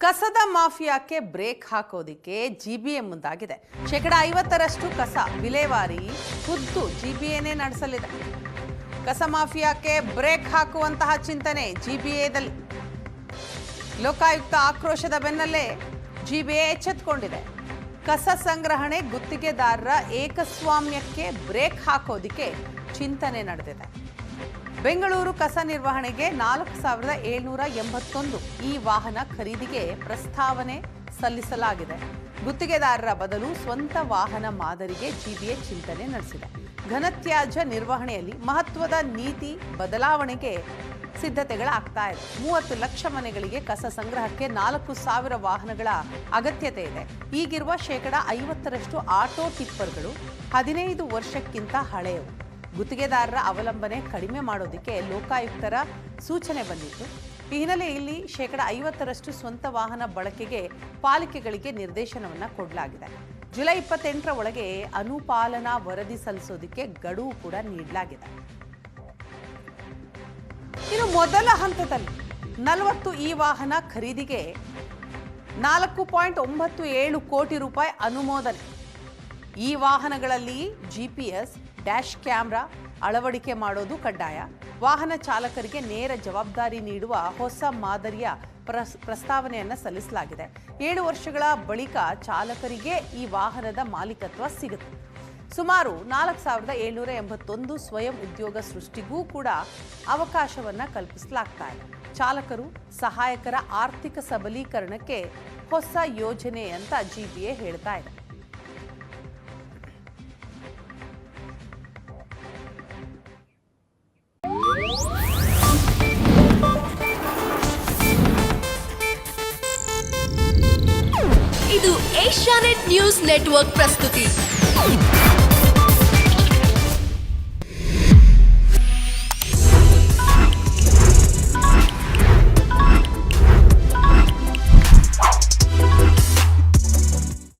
ಕಸದ ಮಾಫಿಯಾಕ್ಕೆ break ಹಾಕೋದಿಕ್ಕೆ GBA ಮುಂದಾಗಿದೆ. 50% ಕಸ ವಿಲೇವಾರಿ ಖುದ್ದು ಜಿಬಿಎನೇ ನಡೆಸಲಿದೆ. ಕಸ ಮಾಫಿಯಾಕ್ಕೆ ಬ್ರೇಕ್ ಹಾಕುವಂತಹ ಚಿಂತನೆ ಜಿಬಿಎದಲ್ಲಿ. ಲೋಕಾಯುಕ್ತ ಆಕ್ರೋಶದ ಬೆನ್ನಲ್ಲೇ ಜಿಬಿಎ ಎಚ್ಚೆತ್ತುಕೊಂಡಿದೆ. ಕಸ ಸಂಗ್ರಹಣೆ ಗುತ್ತಿಗೆದಾರರ ಏಕಸ್ವಾಮ್ಯಕ್ಕೆ ಬ್ರೇಕ್ ಹಾಕೋದಿಕ್ಕೆ ಚಿಂತನೆ ನಡೆದಿದೆ. ಬೆಂಗಳೂರು ಕಸ ನಿರ್ವಹಣೆಗೆ 4781 ಈ ವಾಹನ ಖರೀದಿಗೆ ಪ್ರಸ್ತಾವನೆ ಸಲ್ಲಿಸಲಾಗಿದೆ. ಗುತ್ತಿಗೆದಾರರ ಬದಲು ಸ್ವಂತ ವಾಹನ ಮಾದರಿಗೆ ಜಿಬಿಎ ಚಿಂತನೆ ನಡೆಸಿದೆ. ಘನತ್ಯಾಜ್ಯ ನಿರ್ವಹಣೆಯಲ್ಲಿ ಮಹತ್ವದ ನೀತಿ ಬದಲಾವಣೆಗೆ ಸಿದ್ಧತೆಗಳಾಗ್ತಾ ಇದೆ. 30 ಲಕ್ಷ ಮನೆಗಳಿಗೆ ಕಸ ಸಂಗ್ರಹಕ್ಕೆ 4000 ವಾಹನಗಳ ಅಗತ್ಯತೆ ಇದೆ. ಈಗಿರುವ 50% ಆಟೋ ಟಿಪ್ಪರ್ಗಳು 15 ವರ್ಷಕ್ಕಿಂತ ಹಳೆಯವು. ಗುತ್ತಿಗೆದಾರರ ಅವಲಂಬನೆ ಕಡಿಮೆ ಮಾಡೋದಕ್ಕೆ ಲೋಕಾಯುಕ್ತರ ಸೂಚನೆ ಬಂದಿತ್ತು. ಈ ಹಿನ್ನೆಲೆಯಲ್ಲಿ 50% ಸ್ವಂತ ವಾಹನ ಬಳಕೆಗೆ ಪಾಲಿಕೆಗಳಿಗೆ ನಿರ್ದೇಶನವನ್ನು ಕೊಡಲಾಗಿದೆ. ಜುಲೈ 28ರ ಒಳಗೆ ಅನುಪಾಲನಾ ವರದಿ ಸಲ್ಲಿಸೋದಕ್ಕೆ ಗಡುವು ಕೂಡ ನೀಡಲಾಗಿದೆ. ಇನ್ನು ಮೊದಲ ಹಂತದಲ್ಲಿ 40 ಈ ವಾಹನ ಖರೀದಿಗೆ 4.97 ಕೋಟಿ ರೂಪಾಯಿ ಅನುಮೋದನೆ. ಈ ವಾಹನಗಳಲ್ಲಿ ಜಿಪಿಎಸ್ ಡ್ಯಾಶ್ ಕ್ಯಾಮ್ರಾ ಅಳವಡಿಕೆ ಮಾಡೋದು ಕಡ್ಡಾಯ. ವಾಹನ ಚಾಲಕರಿಗೆ ನೇರ ಜವಾಬ್ದಾರಿ ನೀಡುವ ಹೊಸ ಮಾದರಿಯ ಪ್ರಸ್ತಾವನೆಯನ್ನು ಸಲ್ಲಿಸಲಾಗಿದೆ. 7 ವರ್ಷಗಳ ಬಳಿಕ ಚಾಲಕರಿಗೆ ಈ ವಾಹನದ ಮಾಲೀಕತ್ವ ಸಿಗುತ್ತೆ. ಸುಮಾರು 4781 ಸ್ವಯಂ ಉದ್ಯೋಗ ಸೃಷ್ಟಿಗೂ ಕೂಡ ಅವಕಾಶವನ್ನು ಕಲ್ಪಿಸಲಾಗ್ತಾ ಇದೆ. ಚಾಲಕರು ಸಹಾಯಕರ ಆರ್ಥಿಕ ಸಬಲೀಕರಣಕ್ಕೆ ಹೊಸ ಯೋಜನೆ ಅಂತ ಜಿಬಿಎ ಹೇಳ್ತಾ ಇದೆ. ಇದು ಏಷ್ಯಾನೆಟ್ ನ್ಯೂಸ್ ನೆಟ್ವರ್ಕ್ ಪ್ರಸ್ತುತಿ.